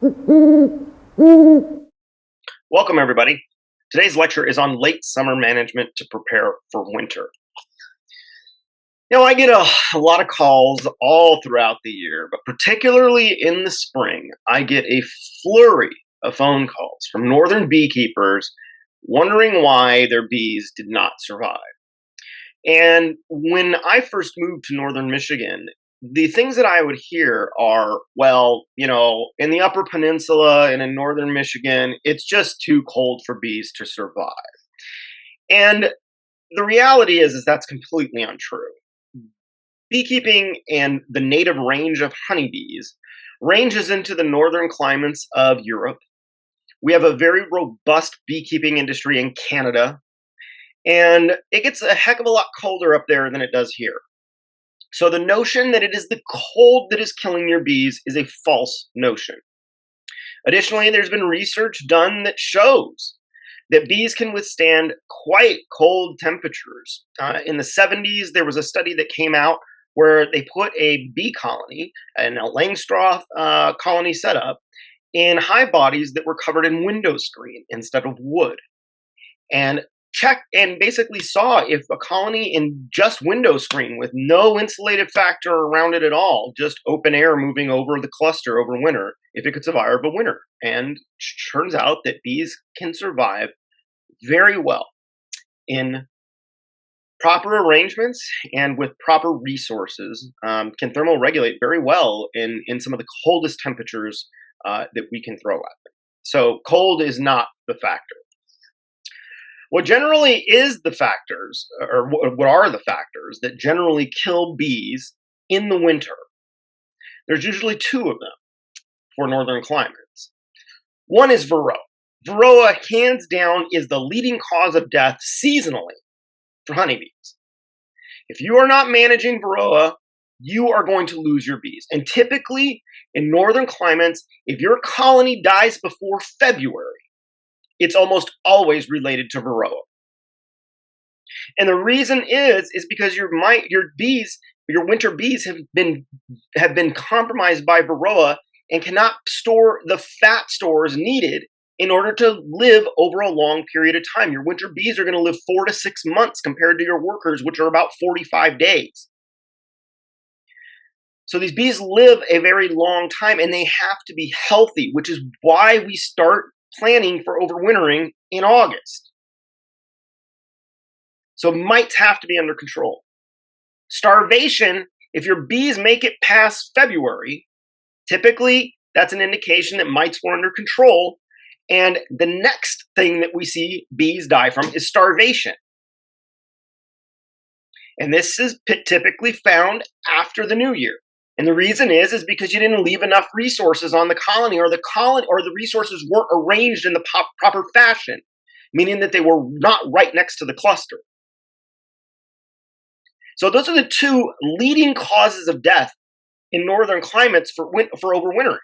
Welcome, everybody. Today's lecture is on late summer management to prepare for winter. I get a lot of calls all throughout the year, but particularly in the spring, I get a flurry of phone calls from northern beekeepers wondering why their bees did not survive. And when I first moved to northern Michigan, the things that I would hear are, well, in the upper peninsula and in northern Michigan, it's just too cold for bees to survive. And the reality is that's completely untrue. Beekeeping and the native range of honeybees ranges into the northern climates of Europe. We have a very robust beekeeping industry in Canada, and it gets a heck of a lot colder up there than it does here. So the notion that it is the cold that is killing your bees is a false notion. Additionally, there's been research done that shows that bees can withstand quite cold temperatures. In the 70s, there was a study that came out where they put a bee colony, and a Langstroth colony setup, in hive bodies that were covered in window screen instead of wood. And checked and basically saw if a colony in just window screen with no insulative factor around it at all, just open air moving over the cluster over winter, if it could survive a winter. And turns out that bees can survive very well in proper arrangements and with proper resources, can thermoregulate very well in some of the coldest temperatures that we can throw at them. So cold is not the factor. What generally is the factors, or what are the factors that generally kill bees in the winter? There's usually two of them for northern climates. One is Varroa. Varroa, hands down, is the leading cause of death seasonally for honeybees. If you are not managing Varroa, you are going to lose your bees. And typically, in northern climates, if your colony dies before February, it's almost always related to Varroa. And the reason is because your winter bees have been compromised by Varroa and cannot store the fat stores needed in order to live over a long period of time. Your winter bees are going to live 4 to 6 months compared to your workers, which are about 45 days. So these bees live a very long time, and they have to be healthy, which is why we start planning for overwintering in August. So mites have to be under control. Starvation, if your bees make it past February, typically that's an indication that mites were under control. And the next thing that we see bees die from is starvation. And this is typically found after the new year. And the reason is because you didn't leave enough resources on the colony, or the resources weren't arranged in the proper fashion, meaning that they were not right next to the cluster. So those are the two leading causes of death in northern climates for overwintering.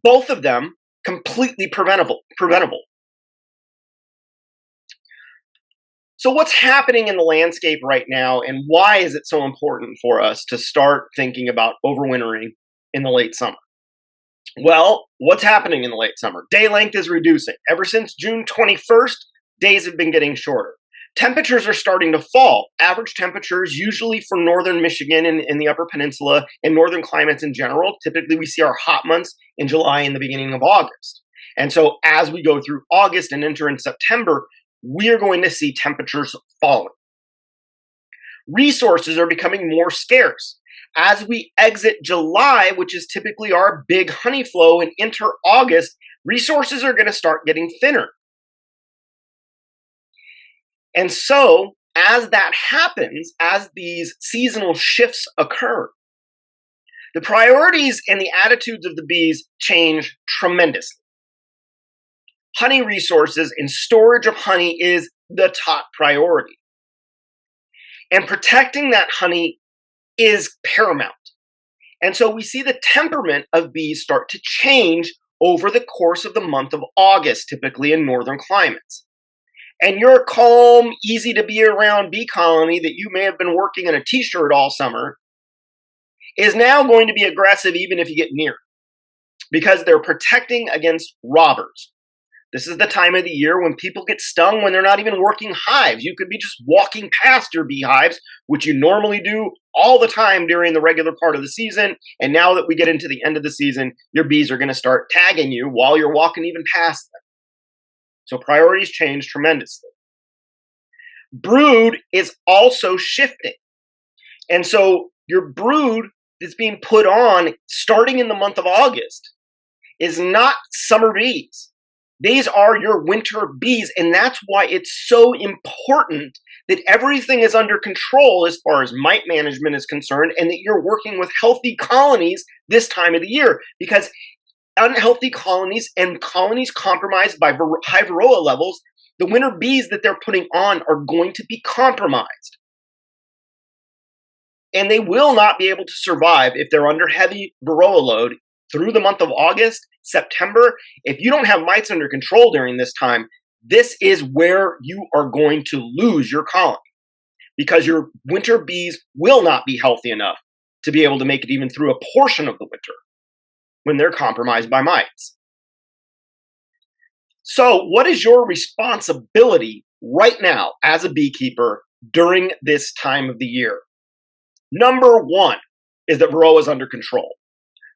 Both of them completely preventable. So what's happening in the landscape right now, and why is it so important for us to start thinking about overwintering in the late summer? Well, what's happening in the late summer? Day length is reducing. Ever since June 21st, days have been getting shorter. Temperatures are starting to fall. Average temperatures, usually for northern Michigan and the Upper Peninsula and northern climates in general, typically we see our hot months in July and the beginning of August. And so as we go through August and enter in September, we are going to see temperatures falling. Resources are becoming more scarce. As we exit July, which is typically our big honey flow, and enter August, resources are going to start getting thinner. And so, as that happens, as these seasonal shifts occur, the priorities and the attitudes of the bees change tremendously. Honey resources and storage of honey is the top priority. And protecting that honey is paramount. And so we see the temperament of bees start to change over the course of the month of August, typically in northern climates. And your calm, easy to be around bee colony that you may have been working in a t-shirt all summer is now going to be aggressive even if you get near. because they're protecting against robbers. This is the time of the year when people get stung when they're not even working hives. You could be just walking past your beehives, which you normally do all the time during the regular part of the season. And now that we get into the end of the season, your bees are going to start tagging you while you're walking even past them. So priorities change tremendously. Brood is also shifting. And so your brood that's being put on starting in the month of August is not summer bees. These are your winter bees, and that's why it's so important that everything is under control as far as mite management is concerned, and that you're working with healthy colonies this time of the year, because unhealthy colonies and colonies compromised by high varroa levels, the winter bees that they're putting on are going to be compromised. And they will not be able to survive if they're under heavy varroa load through the month of August, September. If you don't have mites under control during this time, this is where you are going to lose your colony, because your winter bees will not be healthy enough to be able to make it even through a portion of the winter when they're compromised by mites. So, what is your responsibility right now as a beekeeper during this time of the year? Number one is that varroa is under control.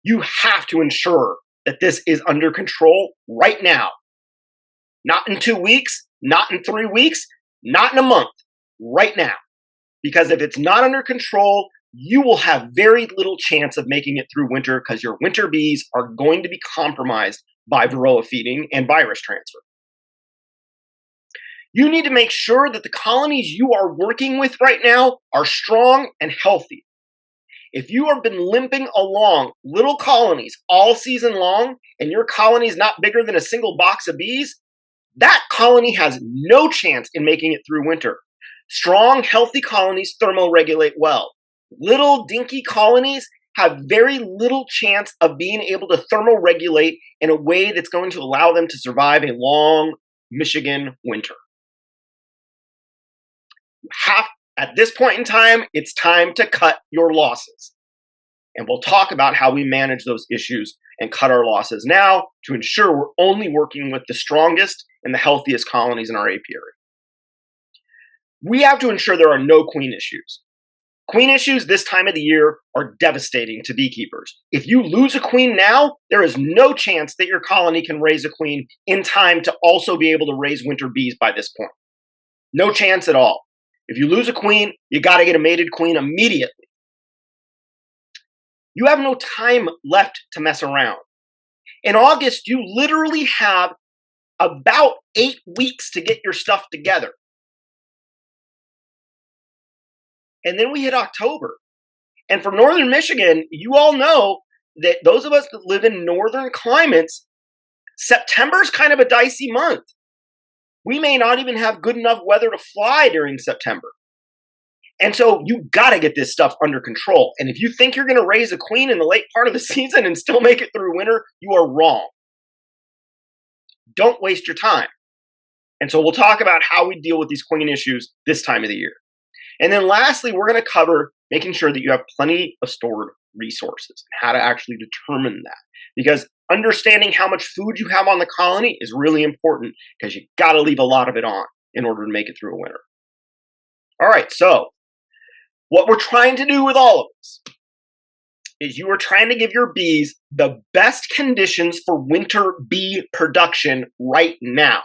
You have to ensure that this is under control right now. Not in 2 weeks, not in 3 weeks, not in a month, right now. Because if it's not under control, you will have very little chance of making it through winter, because your winter bees are going to be compromised by varroa feeding and virus transfer. You need to make sure that the colonies you are working with right now are strong and healthy. If you have been limping along little colonies all season long, and your colony is not bigger than a single box of bees, that colony has no chance in making it through winter. Strong, healthy colonies thermoregulate well. Little dinky colonies have very little chance of being able to thermoregulate in a way that's going to allow them to survive a long Michigan winter. At this point in time, it's time to cut your losses. And we'll talk about how we manage those issues and cut our losses now to ensure we're only working with the strongest and the healthiest colonies in our apiary. We have to ensure there are no queen issues. Queen issues this time of the year are devastating to beekeepers. If you lose a queen now, there is no chance that your colony can raise a queen in time to also be able to raise winter bees by this point. No chance at all. If you lose a queen, you got to get a mated queen immediately. You have no time left to mess around. In August, you literally have about 8 weeks to get your stuff together. And then we hit October. And for northern Michigan, you all know that those of us that live in northern climates, September is kind of a dicey month. We may not even have good enough weather to fly during September. And so you got to get this stuff under control. And if you think you're going to raise a queen in the late part of the season and still make it through winter, you are wrong. Don't waste your time. And so we'll talk about how we deal with these queen issues this time of the year. And then lastly, we're going to cover making sure that you have plenty of stored resources and how to actually determine that. Because understanding how much food you have on the colony is really important, because you got to leave a lot of it on in order to make it through a winter. All right, so what we're trying to do with all of this is you are trying to give your bees the best conditions for winter bee production right now.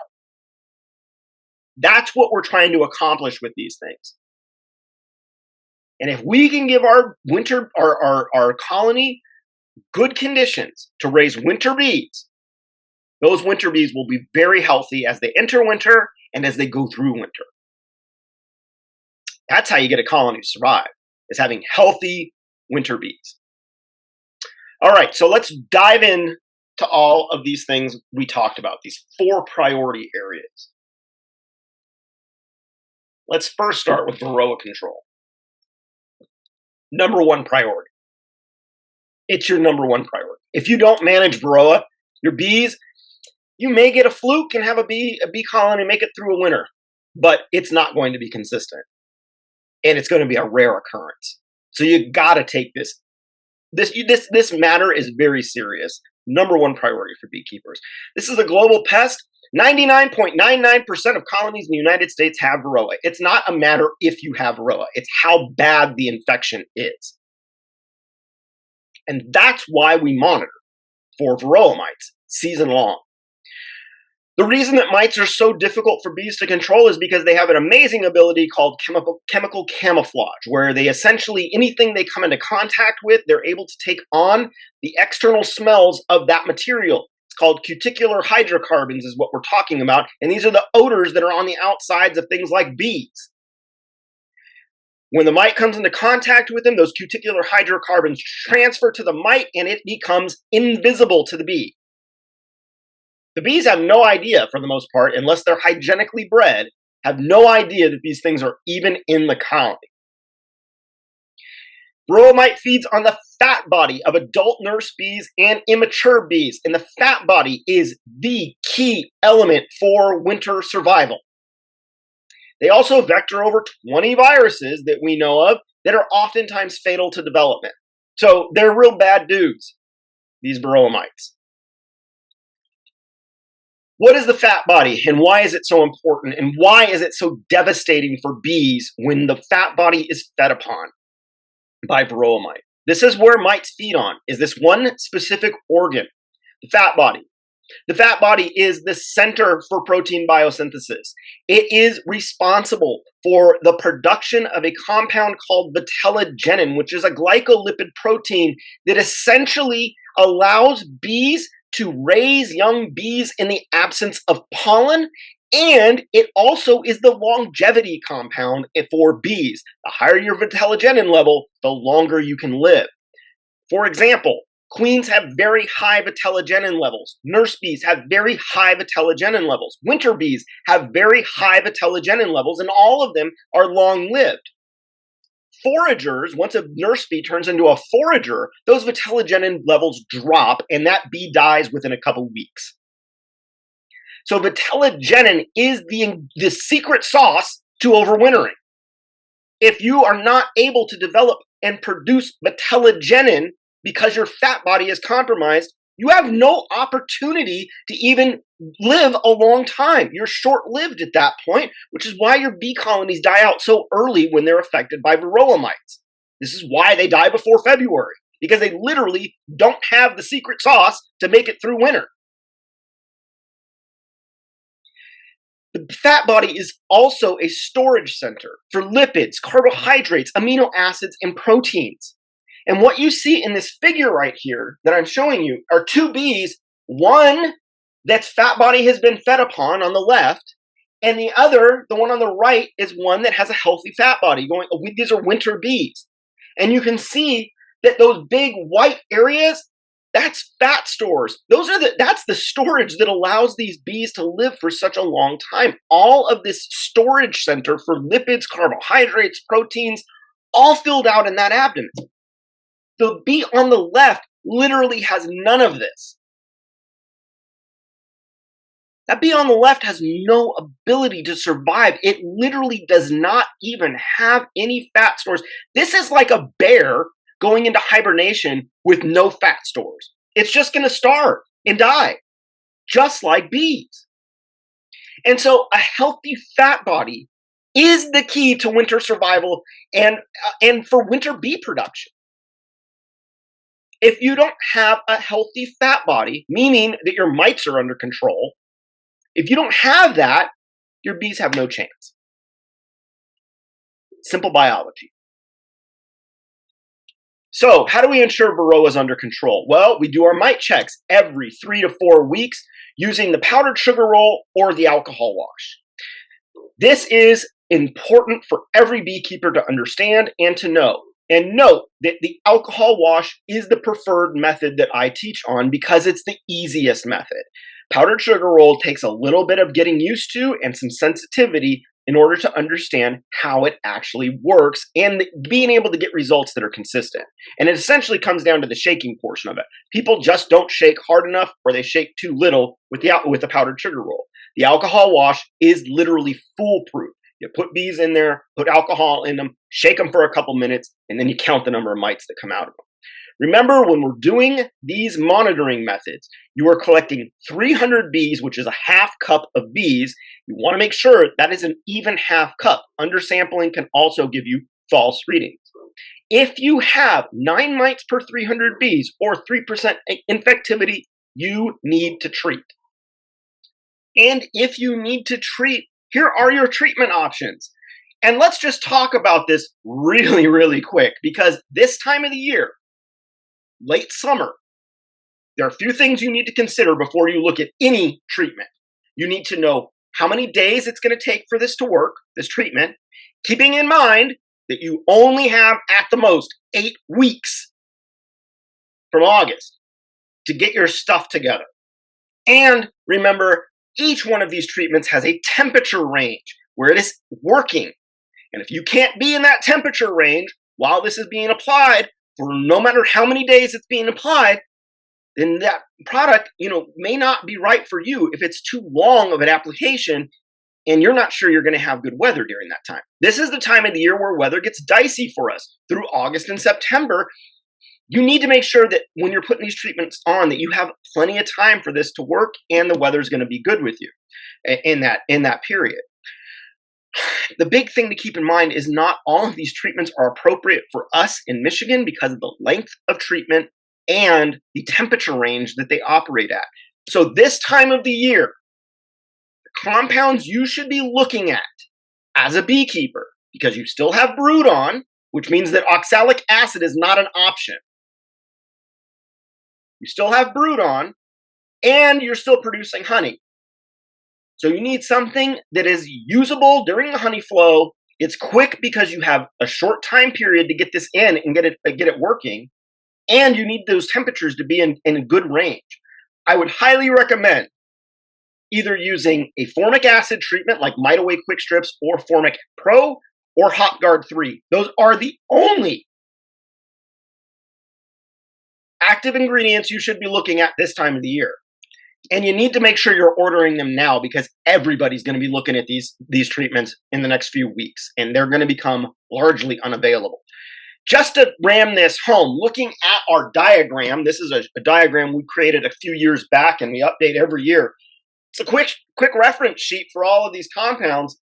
That's what we're trying to accomplish with these things. And if we can give our colony good conditions to raise winter bees, those winter bees will be very healthy as they enter winter and as they go through winter. That's how you get a colony to survive, is having healthy winter bees. All right, so let's dive in to all of these things we talked about, these 4 priority areas. Let's first start with varroa control. Number 1 priority. It's your number 1 priority. If you don't manage varroa, your bees, you may get a fluke and have a bee colony make it through a winter, but it's not going to be consistent. And it's going to be a rare occurrence. So you got to take this matter is very serious. Number one priority for beekeepers. This is a global pest. 99.99% of colonies in the United States have Varroa. It's not a matter if you have Varroa, it's how bad the infection is. And that's why we monitor for Varroa mites season long. The reason that mites are so difficult for bees to control is because they have an amazing ability called chemical camouflage, where they essentially, anything they come into contact with, they're able to take on the external smells of that material. It's called cuticular hydrocarbons is what we're talking about, and these are the odors that are on the outsides of things like bees. When the mite comes into contact with them, those cuticular hydrocarbons transfer to the mite and it becomes invisible to the bee. The bees have no idea, for the most part, unless they're hygienically bred, have no idea that these things are even in the colony. Varroa mite feeds on the fat body of adult nurse bees and immature bees, and the fat body is the key element for winter survival. They also vector over 20 viruses that we know of that are oftentimes fatal to development. So they're real bad dudes, these Varroa mites. What is the fat body and why is it so important and why is it so devastating for bees when the fat body is fed upon by Varroa mite? This is where mites feed on, is this one specific organ, the fat body. The fat body is the center for protein biosynthesis. It is responsible for the production of a compound called vitellogenin, which is a glycolipid protein that essentially allows bees to raise young bees in the absence of pollen, and it also is the longevity compound for bees. The higher your vitellogenin level, the longer you can live. For example, queens have very high vitellogenin levels. Nurse bees have very high vitellogenin levels. Winter bees have very high vitellogenin levels, and all of them are long-lived. Foragers, once a nurse bee turns into a forager, those vitellogenin levels drop and that bee dies within a couple weeks. So vitellogenin is the secret sauce to overwintering. If you are not able to develop and produce vitellogenin because your fat body is compromised, you have no opportunity to even live a long time. You're short-lived at that point, which is why your bee colonies die out so early when they're affected by Varroa mites. This is why they die before February, because they literally don't have the secret sauce to make it through winter. The fat body is also a storage center for lipids, carbohydrates, amino acids, and proteins. And what you see in this figure right here that I'm showing you are two bees, one that's fat body has been fed upon on the left, and the other, the one on the right, is one that has a healthy fat body. These are winter bees. And you can see that those big white areas, that's fat stores. That's the storage that allows these bees to live for such a long time. All of this storage center for lipids, carbohydrates, proteins, all filled out in that abdomen. The bee on the left literally has none of this. That bee on the left has no ability to survive. It literally does not even have any fat stores. This is like a bear going into hibernation with no fat stores. It's just going to starve and die, just like bees. And so a healthy fat body is the key to winter survival and for winter bee production. If you don't have a healthy fat body, meaning that your mites are under control, if you don't have that, your bees have no chance. Simple biology. So, how do we ensure Varroa is under control? Well, we do our mite checks every 3 to 4 weeks using the powdered sugar roll or the alcohol wash. This is important for every beekeeper to understand and to know. And note that the alcohol wash is the preferred method that I teach on because it's the easiest method. Powdered sugar roll takes a little bit of getting used to and some sensitivity in order to understand how it actually works and being able to get results that are consistent. And it essentially comes down to the shaking portion of it. People just don't shake hard enough or they shake too little with the powdered sugar roll. The alcohol wash is literally foolproof. You put bees in there, put alcohol in them, shake them for a couple minutes, and then you count the number of mites that come out of them. Remember, when we're doing these monitoring methods, you are collecting 300 bees, which is a half cup of bees. You want to make sure that is an even half cup. Undersampling can also give you false readings. If you have 9 mites per 300 bees or 3% infectivity, you need to treat. And if you need to treat, here are your treatment options. And let's just talk about this really, really quick, because this time of the year, late summer, there are a few things you need to consider before you look at any treatment. You need to know how many days it's going to take for this to work, this treatment, keeping in mind that you only have at the most 8 weeks from August to get your stuff together. And remember, each one of these treatments has a temperature range where it is working. And if you can't be in that temperature range while this is being applied, for no matter how many days it's being applied, then that product, may not be right for you if it's too long of an application and you're not sure you're going to have good weather during that time. This is the time of the year where weather gets dicey for us through August and September. You need to make sure that when you're putting these treatments on, that you have plenty of time for this to work and the weather's going to be good with you in that period. The big thing to keep in mind is not all of these treatments are appropriate for us in Michigan because of the length of treatment and the temperature range that they operate at. So this time of the year, the compounds you should be looking at as a beekeeper, because you still have brood on, which means that oxalic acid is not an option. You still have brood on, and you're still producing honey. So you need something that is usable during the honey flow. It's quick because you have a short time period to get this in and get it working. And you need those temperatures to be in a good range. I would highly recommend either using a formic acid treatment like Mite Away Quick Strips or Formic Pro or Hot Guard 3. Those are the only active ingredients you should be looking at this time of the year. And you need to make sure you're ordering them now because everybody's going to be looking at these treatments in the next few weeks, and they're going to become largely unavailable. Just to ram this home, looking at our diagram, this is a diagram we created a few years back and we update every year. It's a quick reference sheet for all of these compounds.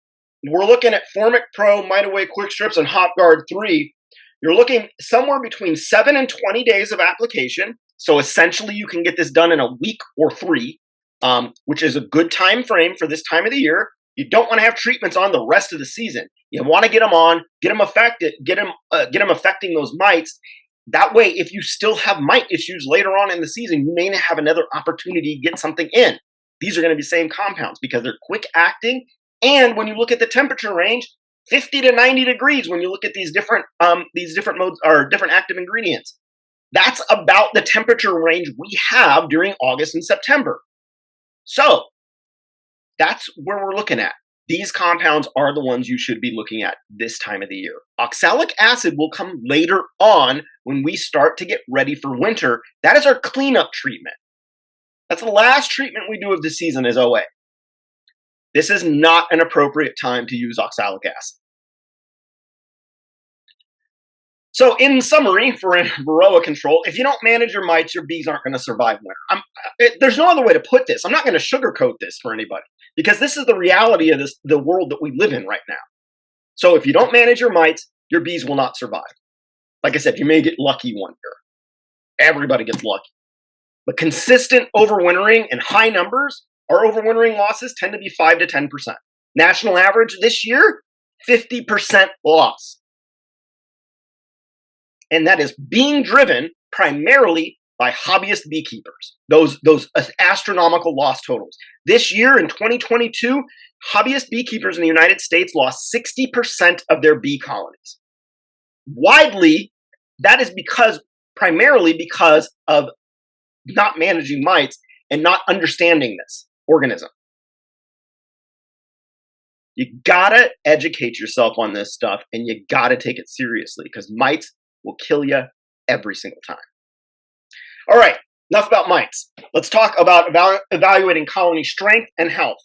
We're looking at Formic Pro, Mite Away Quick Strips, and Hot Guard 3. You're looking somewhere between 7 and 20 days of application. So essentially you can get this done in a week or 3, which is a good time frame for this time of the year. You don't want to have treatments on the rest of the season. You want to get them on, get them affecting those mites. That way, if you still have mite issues later on in the season, you may have another opportunity to get something in. These are going to be same compounds because they're quick acting. And when you look at the temperature range, 50 to 90 degrees when you look at these different modes or different active ingredients. That's about the temperature range we have during August and September. So that's where we're looking at. These compounds are the ones you should be looking at this time of the year. Oxalic acid will come later on when we start to get ready for winter. That is our cleanup treatment. That's the last treatment we do of the season is OA. This is not an appropriate time to use oxalic acid. So in summary, for varroa control, if you don't manage your mites, your bees aren't going to survive winter. There's no other way to put this. I'm not going to sugarcoat this for anybody because this is the reality of the world that we live in right now. So if you don't manage your mites, your bees will not survive. Like I said, you may get lucky one year. Everybody gets lucky. But consistent overwintering and high numbers, our overwintering losses tend to be 5 to 10%. National average this year, 50% loss. And that is being driven primarily by hobbyist beekeepers, those astronomical loss totals. This year in 2022, hobbyist beekeepers in the United States lost 60% of their bee colonies. Widely, that is primarily because of not managing mites and not understanding this organism. You gotta educate yourself on this stuff and you gotta take it seriously because mites will kill you every single time. All right, enough about mites. Let's talk about evaluating colony strength and health.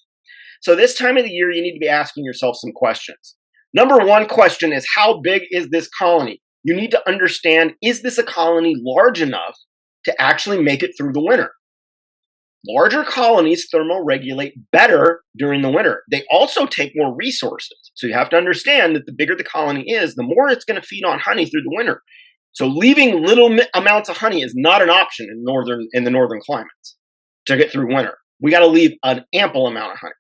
So this time of the year, you need to be asking yourself some questions. Number one question is, how big is this colony? you need to understand, is this a colony large enough to actually make it through the winter? Larger colonies thermoregulate better during the winter. They also take more resources. So you have to understand that the bigger the colony is, the more it's going to feed on honey through the winter. So leaving little amounts of honey is not an option in the northern climates to get through winter. We got to leave an ample amount of honey.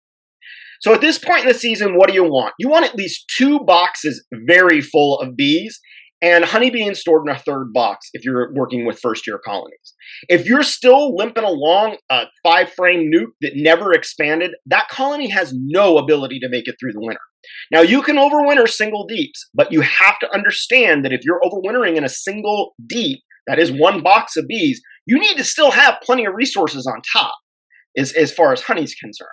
So at this point in the season, what do you want? You want at least 2 boxes very full of bees and honey being stored in a third box if you're working with first year colonies. If you're still limping along a 5-frame nuke that never expanded, that colony has no ability to make it through the winter. Now, you can overwinter single deeps, but you have to understand that if you're overwintering in a single deep, that is 1 box of bees, you need to still have plenty of resources on top as far as honey is concerned.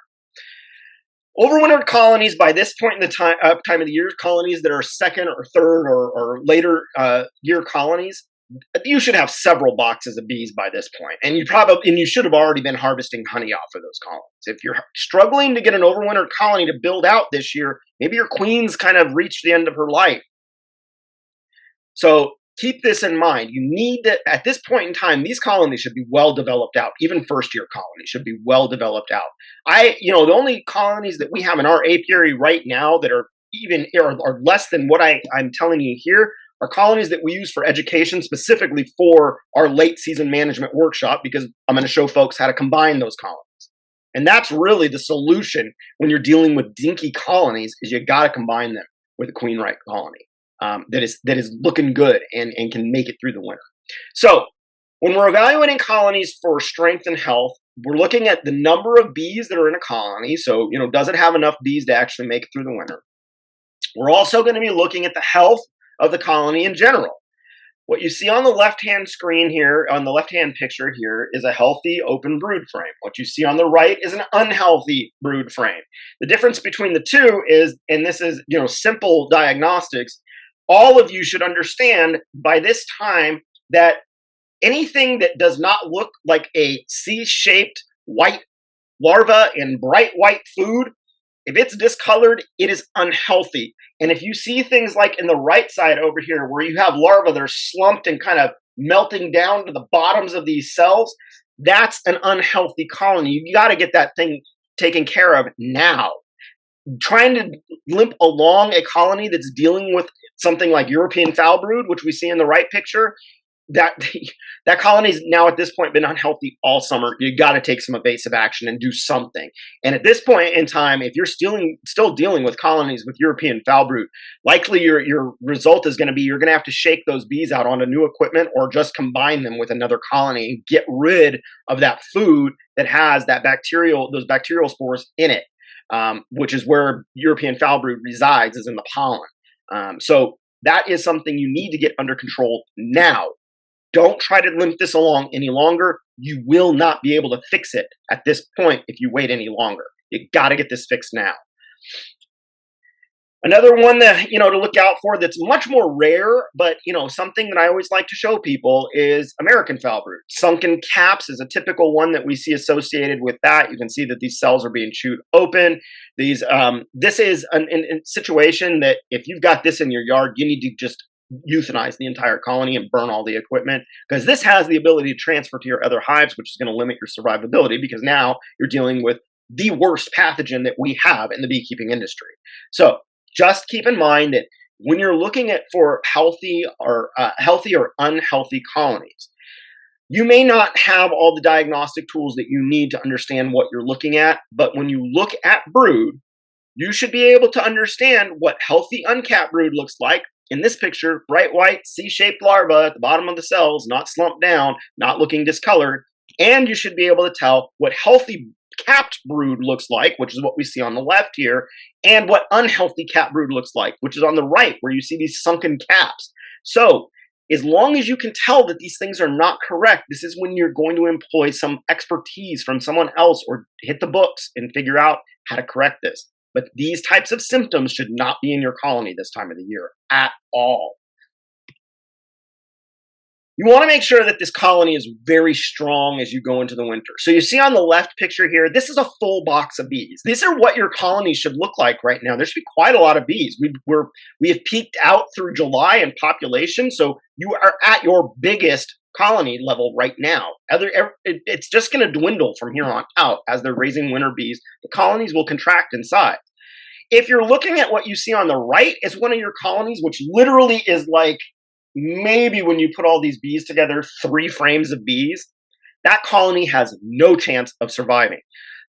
Overwintered colonies by this point in the time of the year, colonies that are second or third or later year colonies, you should have several boxes of bees by this point, and you should have already been harvesting honey off of those colonies. If you're struggling to get an overwintered colony to build out this year, maybe your queen's kind of reached the end of her life. So keep this in mind. You need to, at this point in time, these colonies should be well developed out. Even first year colonies should be well developed out. The only colonies that we have in our apiary right now that are less than what I'm telling you here are colonies that we use for education, specifically for our late season management workshop, because I'm going to show folks how to combine those colonies. And that's really the solution when you're dealing with dinky colonies, is you got to combine them with a queen right colony. That is looking good and can make it through the winter. So when we're evaluating colonies for strength and health, we're looking at the number of bees that are in a colony. So, does it have enough bees to actually make it through the winter? We're also going to be looking at the health of the colony in general. What you see on the left-hand screen here, on the left-hand picture here, is a healthy open brood frame. What you see on the right is an unhealthy brood frame. The difference between the two is, and this is, simple diagnostics, all of you should understand by this time that anything that does not look like a C-shaped white larva in bright white food, if it's discolored, it is unhealthy. And if you see things like in the right side over here, where you have larvae that are slumped and kind of melting down to the bottoms of these cells, that's an unhealthy colony. You got to get that thing taken care of now. Trying to limp along a colony that's dealing with something like European foul brood, which we see in the right picture, that colony's now at this point been unhealthy all summer. You got to take some evasive action and do something. And at this point in time, if you're still dealing with colonies with European foul brood, likely your result is going to be you're going to have to shake those bees out onto new equipment, or just combine them with another colony and get rid of that food that has those bacterial spores in it. Which is where European foul brood resides, is in the pollen. So that is something you need to get under control now. Don't try to limp this along any longer. You will not be able to fix it at this point if you wait any longer. You got to get this fixed now. Another one that, to look out for that's much more rare, but, something that I always like to show people is American foul brood. Sunken caps is a typical one that we see associated with that. You can see that these cells are being chewed open. This is a situation that if you've got this in your yard, you need to just euthanize the entire colony and burn all the equipment, because this has the ability to transfer to your other hives, which is going to limit your survivability, because now you're dealing with the worst pathogen that we have in the beekeeping industry. So just keep in mind that when you're looking at for healthy or unhealthy colonies, you may not have all the diagnostic tools that you need to understand what you're looking at, but when you look at brood, you should be able to understand what healthy uncapped brood looks like. In this picture, bright white C-shaped larva at the bottom of the cells, not slumped down, not looking discolored, and you should be able to tell what healthy capped brood looks like, which is what we see on the left here, and what unhealthy capped brood looks like, which is on the right, where you see these sunken caps. So as long as you can tell that these things are not correct, this is when you're going to employ some expertise from someone else, or hit the books and figure out how to correct this. But these types of symptoms should not be in your colony this time of the year at all. You want to make sure that this colony is very strong as you go into the winter. So you see on the left picture here, this is a full box of bees. These are what your colony should look like right now. There should be quite a lot of bees. We have peaked out through July in population, so you are at your biggest colony level right now. It's just going to dwindle from here on out as they're raising winter bees. The colonies will contract in size. If you're looking at what you see on the right as one of your colonies, which literally is like maybe when you put all these bees together, 3 frames of bees, that colony has no chance of surviving.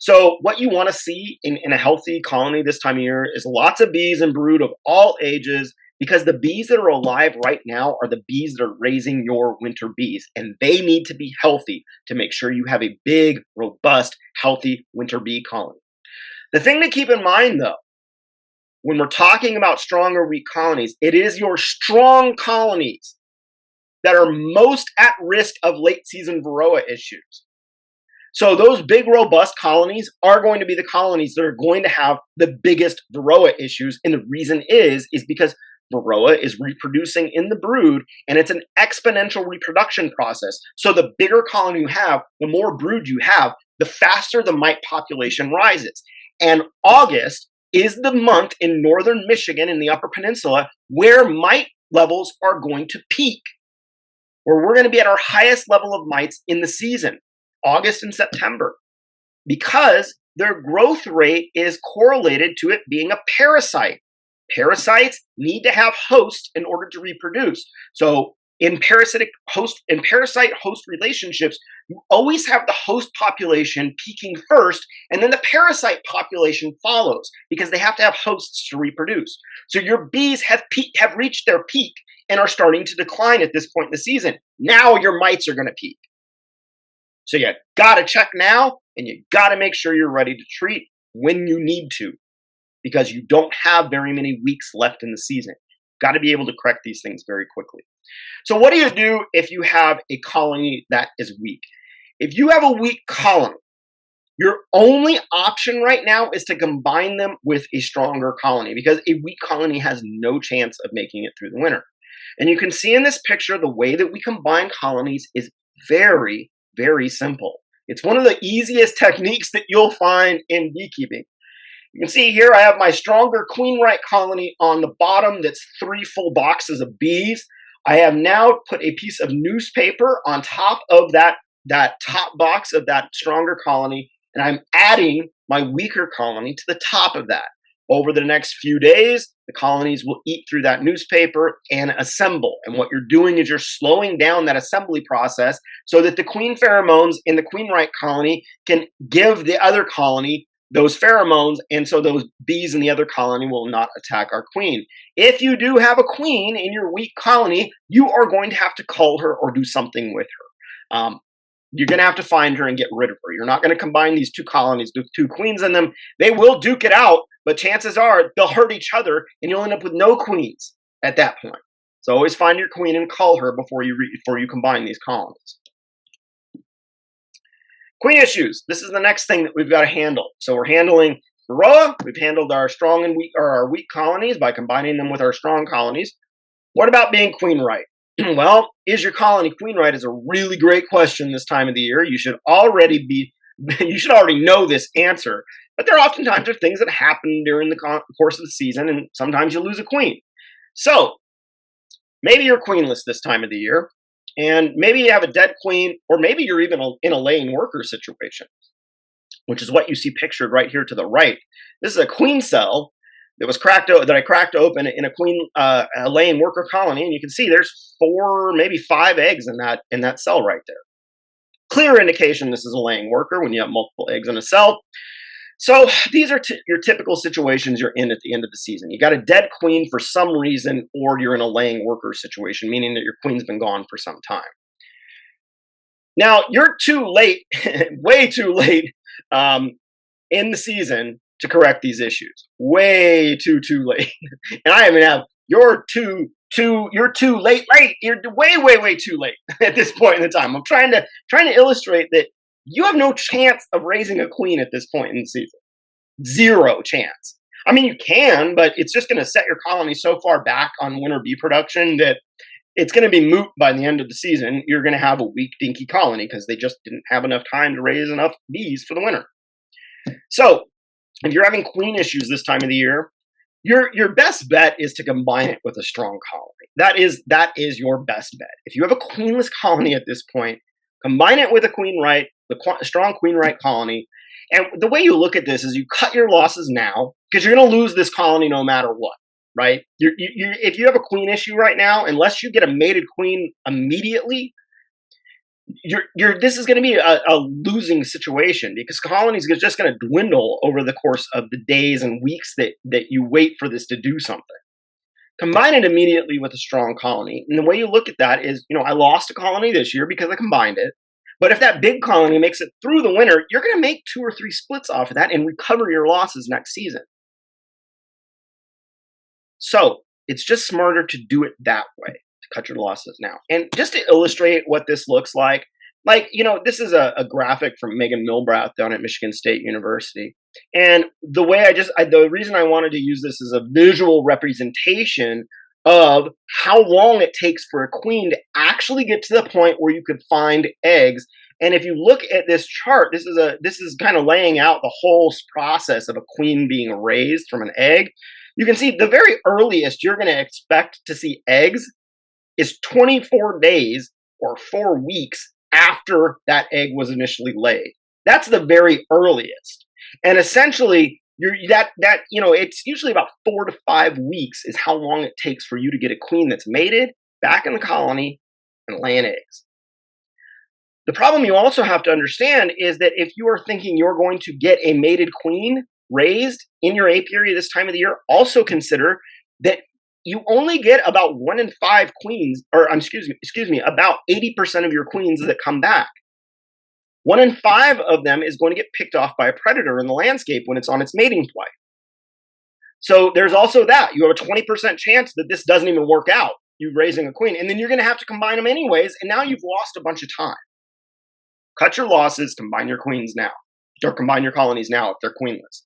So what you want to see in a healthy colony this time of year is lots of bees and brood of all ages, because the bees that are alive right now are the bees that are raising your winter bees, and they need to be healthy to make sure you have a big, robust, healthy winter bee colony. The thing to keep in mind, though, when we're talking about strong or weak colonies, it is your strong colonies that are most at risk of late season varroa issues. So those big, robust colonies are going to be the colonies that are going to have the biggest varroa issues. And the reason is because varroa is reproducing in the brood, and it's an exponential reproduction process. So the bigger colony you have, the more brood you have, the faster the mite population rises. And August is the month in northern Michigan in the Upper Peninsula where mite levels are going to peak, where we're going to be at our highest level of mites in the season, August and September, because their growth rate is correlated to it being a parasite. Parasites need to have hosts in order to reproduce. So in parasite host relationships, you always have the host population peaking first, and then the parasite population follows, because they have to have hosts to reproduce. So your bees have reached their peak and are starting to decline at this point in the season. Now your mites are going to peak. So you got to check now, and you got to make sure you're ready to treat when you need to, because you don't have very many weeks left in the season. Got to be able to correct these things very quickly. So what do you do if you have a colony that is weak? If you have a weak colony, your only option right now is to combine them with a stronger colony, because a weak colony has no chance of making it through the winter. And you can see in this picture, the way that we combine colonies is very, very simple. It's one of the easiest techniques that you'll find in beekeeping. You can see here I have my stronger queen right colony on the bottom that's 3 full boxes of bees. I have now put a piece of newspaper on top of that top box of that stronger colony, and I'm adding my weaker colony to the top of that. Over the next few days, the colonies will eat through that newspaper and assemble. And what you're doing is you're slowing down that assembly process so that the queen pheromones in the queen right colony can give the other colony those pheromones, and so those bees in the other colony will not attack our queen. If you do have a queen in your weak colony, you are going to have to cull her or do something with her. You're going to have to find her and get rid of her. You're not going to combine these 2 colonies with 2 queens in them. They will duke it out, but chances are they'll hurt each other, and you'll end up with no queens at that point. So always find your queen and cull her before you combine these colonies. Queen issues. This is the next thing that we've got to handle. So we're handling varroa. We've handled our strong and weak, or our weak colonies by combining them with our strong colonies. What about being queen right? Well, is your colony queen right is a really great question this time of the year. You should already know this answer, but there oftentimes are things that happen during the course of the season, and sometimes you lose a queen. So maybe you're queenless this time of the year, and maybe you have a dead queen, or maybe you're even in a laying worker situation, which is what you see pictured right here to the right. This is a queen cell that I cracked open in a queen a laying worker colony, and you can see there's 4, maybe 5 eggs in that cell right there. Clear indication this is a laying worker when you have multiple eggs in a cell. So these are your typical situations you're in at the end of the season. You got a dead queen for some reason, or you're in a laying worker situation, meaning that your queen's been gone for some time. Now, you're too late, way too late in the season to correct these issues. Way too late. And I even have, you're too late. You're way too late at this point in the time. I'm trying to illustrate that you have no chance of raising a queen at this point in the season. 0 chance. I mean, you can, but it's just going to set your colony so far back on winter bee production that it's going to be moot by the end of the season. You're going to have a weak, dinky colony because they just didn't have enough time to raise enough bees for the winter. So if you're having queen issues this time of the year, your best bet is to combine it with a strong colony. That is your best bet. If you have a queenless colony at this point, combine it with a queen right, strong queen right colony. And the way you look at this is you cut your losses now because you're going to lose this colony no matter what, right? If you have a queen issue right now, unless you get a mated queen immediately, this is going to be a losing situation because colonies are just going to dwindle over the course of the days and weeks that you wait for this to do something. Combine it immediately with a strong colony. And the way you look at that is, I lost a colony this year because I combined it. But if that big colony makes it through the winter, you're going to make 2 or 3 splits off of that and recover your losses next season. So it's just smarter to do it that way, to cut your losses now. And just to illustrate what this looks like, this is a graphic from Megan Milbrath down at Michigan State University. And the reason I wanted to use this as a visual representation of how long it takes for a queen to actually get to the point where you could find eggs. And if you look at this chart, this is kind of laying out the whole process of a queen being raised from an egg. You can see the very earliest you're going to expect to see eggs is 24 days or 4 weeks after that egg was initially laid. That's the very earliest. And essentially, it's usually about 4 to 5 weeks is how long it takes for you to get a queen that's mated back in the colony and laying eggs. The problem you also have to understand is that if you are thinking you're going to get a mated queen raised in your apiary this time of the year, also consider that you only get about 1 in 5 queens, or excuse me, about 80% of your queens that come back. 1 in 5 of them is going to get picked off by a predator in the landscape when it's on its mating flight. So there's also that. You have a 20% chance that this doesn't even work out, you raising a queen, and then you're going to have to combine them anyways, and now you've lost a bunch of time. Cut your losses, combine your queens now, or combine your colonies now if they're queenless.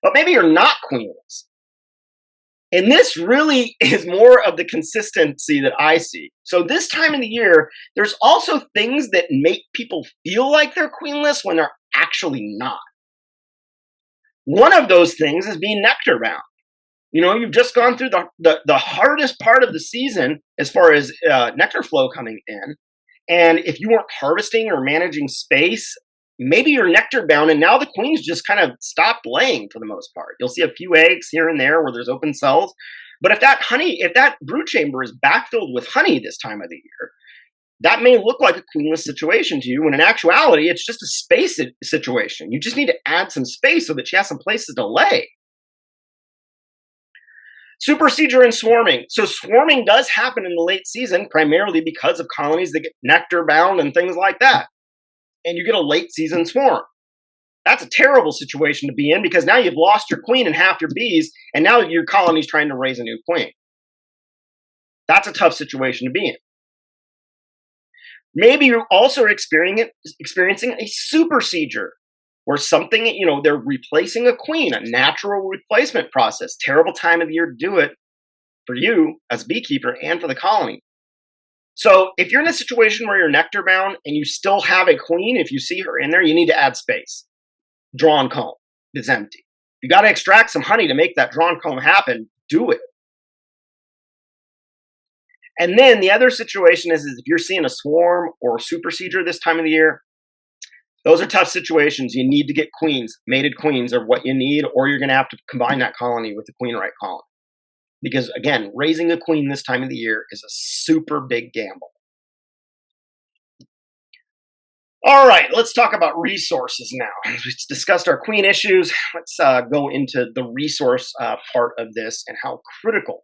But maybe you're not queenless. And this really is more of the consistency that I see. So this time of the year, there's also things that make people feel like they're queenless when they're actually not. One of those things is being nectar bound. You've just gone through the hardest part of the season as far as nectar flow coming in. And if you weren't harvesting or managing space, maybe you're nectar bound and now the queens just kind of stopped laying for the most part. You'll see a few eggs here and there where there's open cells. But if that brood chamber is backfilled with honey this time of the year, that may look like a queenless situation to you when in actuality, it's just a space situation. You just need to add some space so that she has some places to lay. Supersedure and swarming. So swarming does happen in the late season, primarily because of colonies that get nectar bound and things like that. And you get a late season swarm. That's a terrible situation to be in because now you've lost your queen and half your bees, and now your colony's trying to raise a new queen. That's a tough situation to be in. Maybe you're also experiencing a supersedure or something, they're replacing a queen, a natural replacement process. Terrible time of the year to do it for you as a beekeeper and for the colony. So if you're in a situation where you're nectar bound and you still have a queen, if you see her in there, you need to add space. Drawn comb is empty. You got to extract some honey to make that drawn comb happen. Do it. And then the other situation is if you're seeing a swarm or a supersedure this time of the year, those are tough situations. You need to get queens. Mated queens are what you need, or you're going to have to combine that colony with the queen right colony. Because again, raising a queen this time of the year is a super big gamble. All right, let's talk about resources now. We've discussed our queen issues. Let's go into the resource part of this and how critical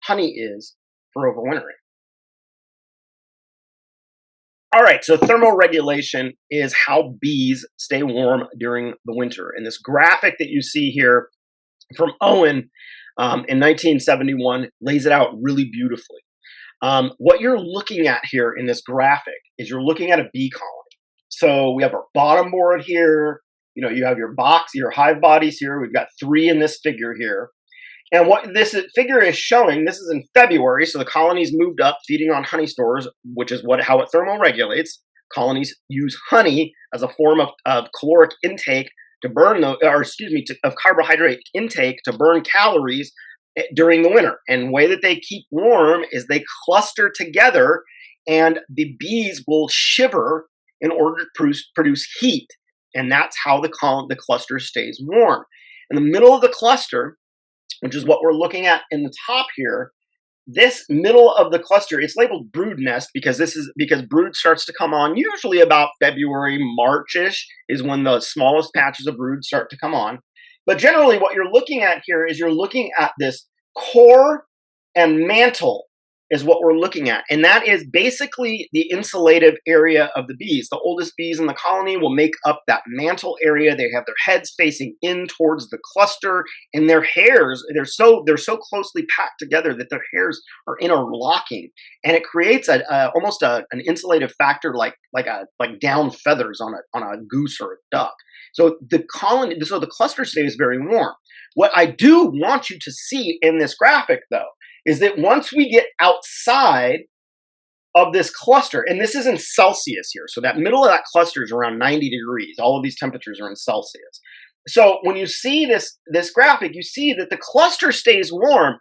honey is for overwintering. All right, so thermoregulation is how bees stay warm during the winter. And this graphic that you see here from Owen in 1971 lays it out really beautifully. What you're looking at here in this graphic is you're looking at a bee colony. So we have our bottom board here. You have your hive bodies here. We've got 3 in this figure here. And what this figure is showing, this is in February, so the colonies moved up feeding on honey stores, which is how it thermoregulates. Colonies use honey as a form of caloric intake to burn of carbohydrate intake to burn calories during the winter. And the way that they keep warm is they cluster together, and the bees will shiver in order to produce heat. And that's how the cluster stays warm. In the middle of the cluster, which is what we're looking at in the top here, this middle of the cluster, it's labeled brood nest because brood starts to come on usually about February, March-ish is when the smallest patches of brood start to come on. But generally what you're looking at here is you're looking at this core and mantle is what we're looking at. And that is basically the insulative area of the bees. The oldest bees in the colony will make up that mantle area. They have their heads facing in towards the cluster, and their hairs, they're so closely packed together that their hairs are interlocking. And it creates almost an insulative factor like down feathers on a goose or a duck. So the cluster stays very warm. What I do want you to see in this graphic, though, is that once we get outside of this cluster, and this is in Celsius here, so that middle of that cluster is around 90 degrees. All of these temperatures are in Celsius. So when you see this graphic, you see that the cluster stays warm,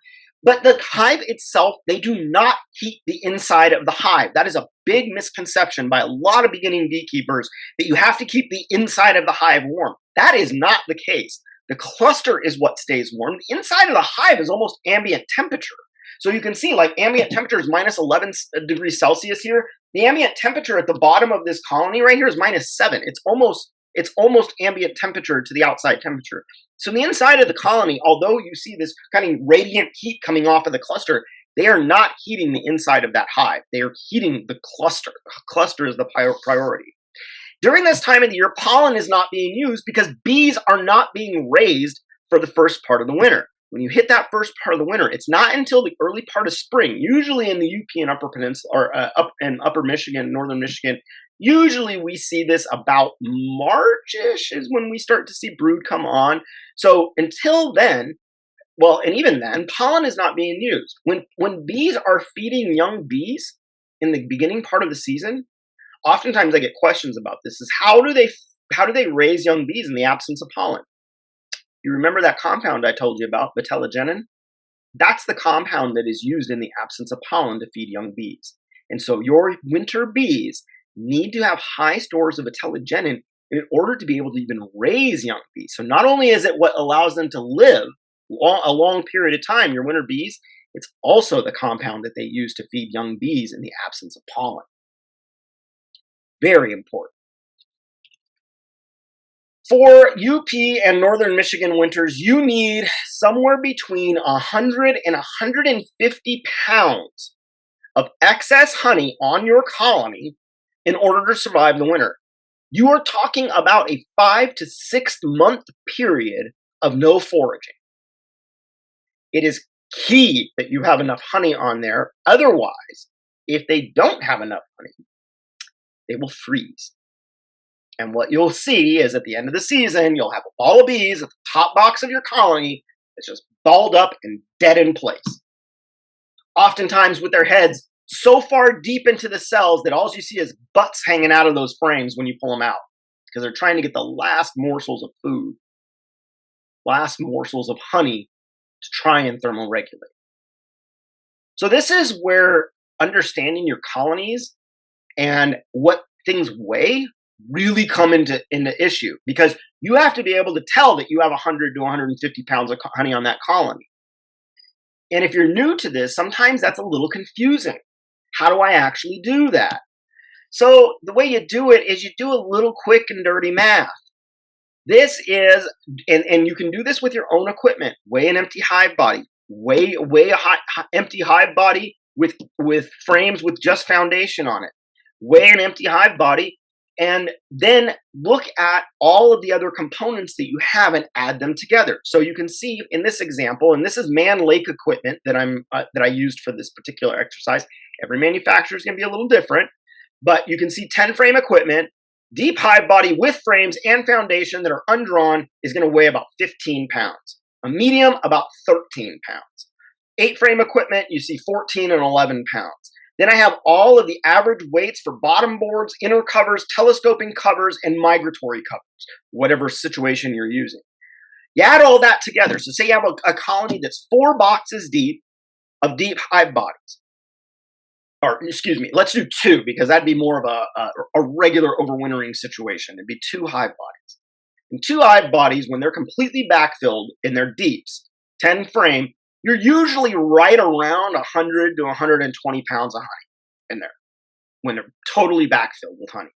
but the hive itself, they do not heat the inside of the hive. That is a big misconception by a lot of beginning beekeepers, that you have to keep the inside of the hive warm. That is not the case. The cluster is what stays warm. The inside of the hive is almost ambient temperature. So you can see like ambient temperature is minus 11 degrees Celsius here. The ambient temperature at the bottom of this colony right here is -7. It's almost ambient temperature to the outside temperature. So the inside of the colony, although you see this kind of radiant heat coming off of the cluster, they are not heating the inside of that hive. They are heating the cluster. The cluster is the priority. During this time of the year, pollen is not being used because bees are not being raised for the first part of the winter. When you hit that first part of the winter, it's not until the early part of spring, usually in the UP and Upper Peninsula, or up in Upper Michigan, Northern Michigan. Usually we see this about March-ish is when we start to see brood come on. So until then, well, and even then, pollen is not being used. When bees are feeding young bees in the beginning part of the season, oftentimes I get questions about this, is how do they raise young bees in the absence of pollen? You remember that compound I told you about, vitellogenin? That's the compound that is used in the absence of pollen to feed young bees. And so your winter bees need to have high stores of vitellogenin in order to be able to even raise young bees. So not only is it what allows them to live a long period of time, your winter bees, it's also the compound that they use to feed young bees in the absence of pollen. Very important. For UP and Northern Michigan winters, you need somewhere between 100 and 150 pounds of excess honey on your colony in order to survive the winter. You are talking about a 5 to 6 month period of no foraging. It is key that you have enough honey on there. Otherwise, if they don't have enough honey, they will freeze. And what you'll see is at the end of the season, you'll have a ball of bees at the top box of your colony that's just balled up and dead in place. Oftentimes with their heads so far deep into the cells that all you see is butts hanging out of those frames when you pull them out, because they're trying to get the last morsels of food, last morsels of honey to try and thermoregulate. So this is where understanding your colonies and what things weigh really come into issue, because you have to be able to tell that you have 100 to 150 pounds of honey on that colony. And if you're new to this, sometimes that's a little confusing. How do I actually do that? So the way you do it is you do a little quick and dirty math. This is, and you can do this with your own equipment. Weigh an empty hive body. Weigh a empty hive body with frames with just foundation on it. Weigh an empty hive body, and then look at all of the other components that you have and add them together. So you can see in this example, and this is Man Lake equipment that I used for this particular exercise. Every manufacturer is going to be a little different, but you can see 10 frame equipment, deep hive body with frames and foundation that are undrawn is going to weigh about 15 pounds. A medium, about 13 pounds. 8-frame equipment, you see 14 and 11 pounds. Then I have all of the average weights for bottom boards, inner covers, telescoping covers, and migratory covers, whatever situation you're using. You add all that together. So say you have a colony that's 4 boxes deep of deep hive bodies. Or excuse me, let's do 2 because that'd be more of a regular overwintering situation. It'd be 2 hive bodies. And 2 hive bodies, when they're completely backfilled in their deeps, 10 frame, you're usually right around 100 to 120 pounds of honey in there when they're totally backfilled with honey.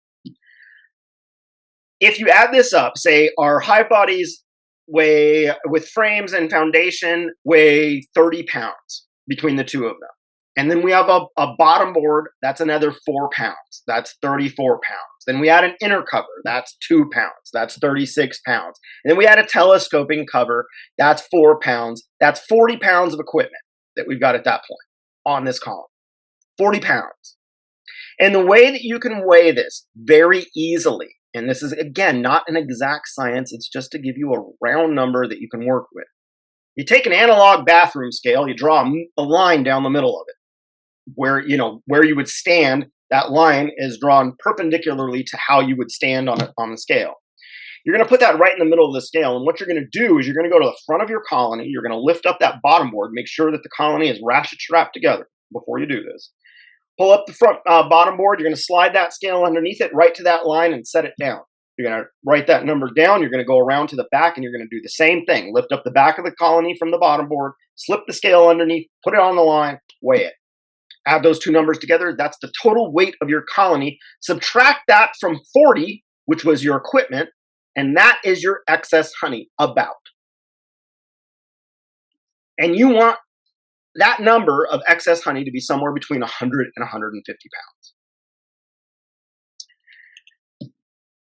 If you add this up, say our hive bodies weigh, with frames and foundation, weigh 30 pounds between the 2 of them. And then we have a bottom board, that's another 4 pounds. That's 34 pounds. Then we add an inner cover, that's 2 pounds. That's 36 pounds. And then we add a telescoping cover, that's 4 pounds. That's 40 pounds of equipment that we've got at that point on this column. 40 pounds. And the way that you can weigh this very easily, and this is, again, not an exact science, it's just to give you a round number that you can work with. You take an analog bathroom scale, you draw a line down the middle of it. Where you would stand, that line is drawn perpendicularly to how you would stand on the scale. You're going to put that right in the middle of the scale, and what you're going to do is you're going to go to the front of your colony, you're going to lift up that bottom board, make sure that the colony is ratchet strapped together before you do this. Pull up the front bottom board, you're going to slide that scale underneath it right to that line and set it down. You're going to write that number down, you're going to go around to the back, and you're going to do the same thing. Lift up the back of the colony from the bottom board, slip the scale underneath, put it on the line, weigh it. Add those 2 numbers together, that's the total weight of your colony. Subtract that from 40, which was your equipment, and that is your excess honey, about. And you want that number of excess honey to be somewhere between 100 and 150 pounds.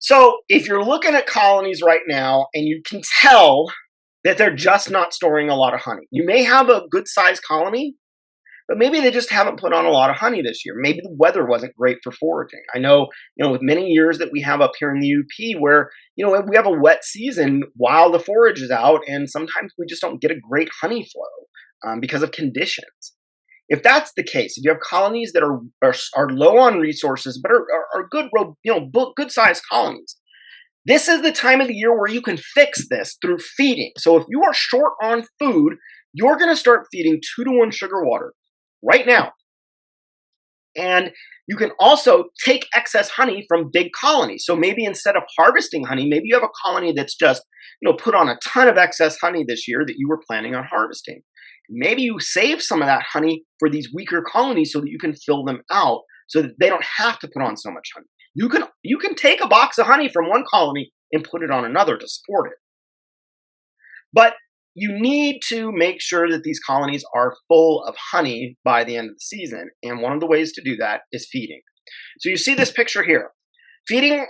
So if you're looking at colonies right now and you can tell that they're just not storing a lot of honey, you may have a good sized colony, but maybe they just haven't put on a lot of honey this year. Maybe the weather wasn't great for foraging. I know, with many years that we have up here in the UP where, we have a wet season while the forage is out, and sometimes we just don't get a great honey flow because of conditions. If that's the case, if you have colonies that are low on resources but are good, good sized colonies, this is the time of the year where you can fix this through feeding. So if you are short on food, you're going to start feeding 2-to-1 sugar water right now. And you can also take excess honey from big colonies. So maybe instead of harvesting honey, maybe you have a colony that's just, put on a ton of excess honey this year that you were planning on harvesting. Maybe you save some of that honey for these weaker colonies so that you can fill them out so that they don't have to put on so much honey. You can take a box of honey from one colony and put it on another to support it. But you need to make sure that these colonies are full of honey by the end of the season. And one of the ways to do that is feeding. So you see this picture here. Feeding,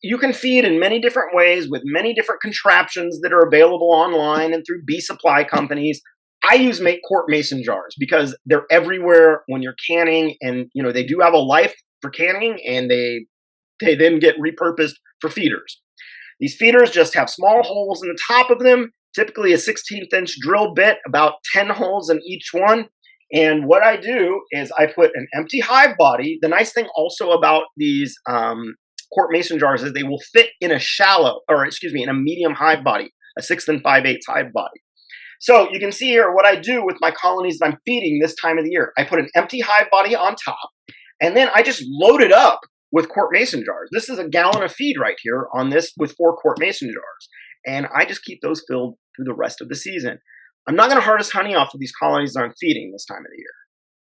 you can feed in many different ways with many different contraptions that are available online and through bee supply companies. I use quart mason jars because they're everywhere when you're canning, and they do have a life for canning, and they then get repurposed for feeders. These feeders just have small holes in the top of them, typically a 16th-inch drill bit, about 10 holes in each one. And what I do is I put an empty hive body. The nice thing also about these quart mason jars is they will fit in in a medium hive body, a 6 5/8 hive body. So you can see here what I do with my colonies that I'm feeding this time of the year. I put an empty hive body on top, and then I just load it up with quart mason jars. This is a gallon of feed right here on this with 4 quart mason jars. And I just keep those filled through the rest of the season. I'm not going to harvest honey off of these colonies that I'm feeding this time of the year.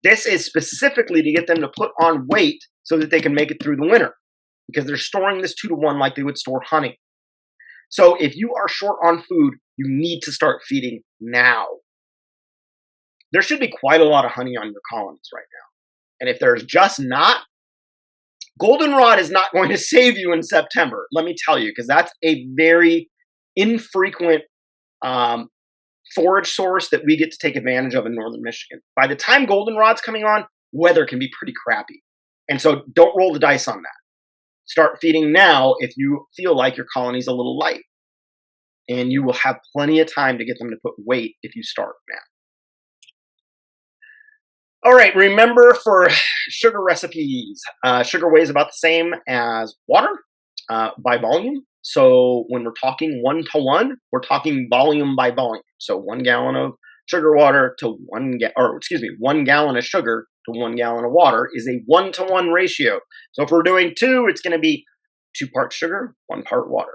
This is specifically to get them to put on weight so that they can make it through the winter, because they're storing this 2-to-1 like they would store honey. So if you are short on food, you need to start feeding now. There should be quite a lot of honey on your colonies right now. And if there's just not, goldenrod is not going to save you in September, let me tell you, because that's a very infrequent forage source that we get to take advantage of in northern Michigan. By the time goldenrod's coming on, weather can be pretty crappy. And so don't roll the dice on that. Start feeding now if you feel like your colony's a little light. and you will have plenty of time to get them to put weight if you start now. All right, remember for sugar recipes, sugar weighs about the same as water by volume. So when we're talking 1 to 1, we're talking volume by volume. So 1 gallon of sugar water to 1 gallon of sugar to 1 gallon of water is a 1 to 1 ratio. So if we're doing two, it's going to be 2 parts sugar, 1 part water.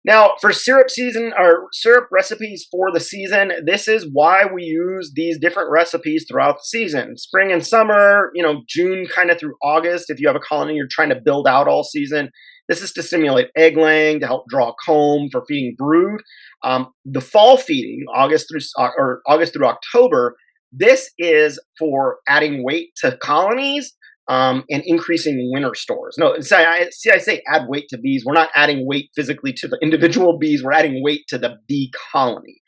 Now, for syrup season or syrup recipes for the season, this is why we use these different recipes throughout the season. Spring and summer, June kind of through August. If you have a colony you're trying to build out all season, this is to stimulate egg laying, to help draw comb for feeding brood. The fall feeding, August through October, this is for adding weight to colonies and increasing winter stores. No, I say add weight to bees. We're not adding weight physically to the individual bees. We're adding weight to the bee colony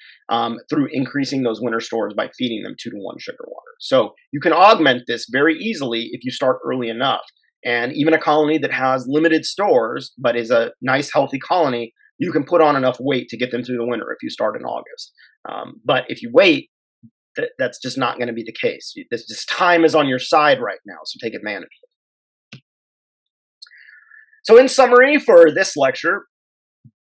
through increasing those winter stores by feeding them 2 to 1 sugar water. So you can augment this very easily if you start early enough. And even a colony that has limited stores but is a nice, healthy colony, you can put on enough weight to get them through the winter if you start in August. But if you wait, that's just not going to be the case. This time is on your side right now, so take advantage. So in summary for this lecture,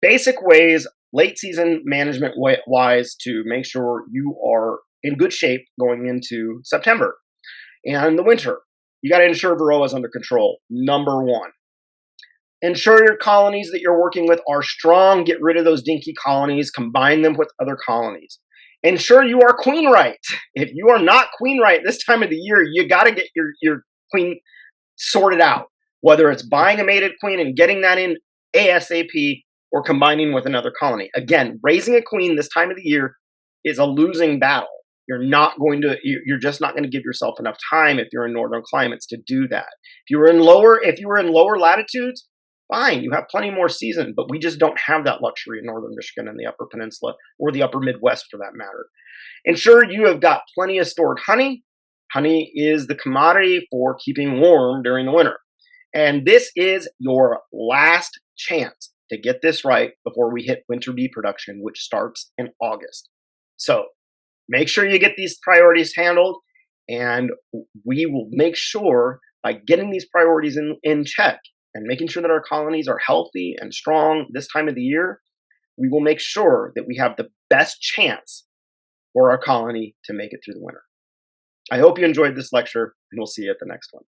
basic ways late season management wise to make sure you are in good shape going into September and the winter. You got to ensure varroa is under control. Number one. Ensure your colonies that you're working with are strong. Get rid of those dinky colonies. Combine them with other colonies. Ensure you are queen right. If you are not queen right this time of the year, you got to get your queen sorted out, whether it's buying a mated queen and getting that in ASAP or combining with another colony. Again, raising a queen this time of the year is a losing battle. You're just not going to give yourself enough time if you're in northern climates to do that. If you were in lower latitudes, fine, you have plenty more season, but we just don't have that luxury in northern Michigan and the upper peninsula or the upper Midwest for that matter. Ensure you have got plenty of stored honey. Honey is the commodity for keeping warm during the winter. And this is your last chance to get this right before we hit winter bee production, which starts in August. So make sure you get these priorities handled, and we will make sure by getting these priorities in check and making sure that our colonies are healthy and strong this time of the year, we will make sure that we have the best chance for our colony to make it through the winter. I hope you enjoyed this lecture, and we'll see you at the next one.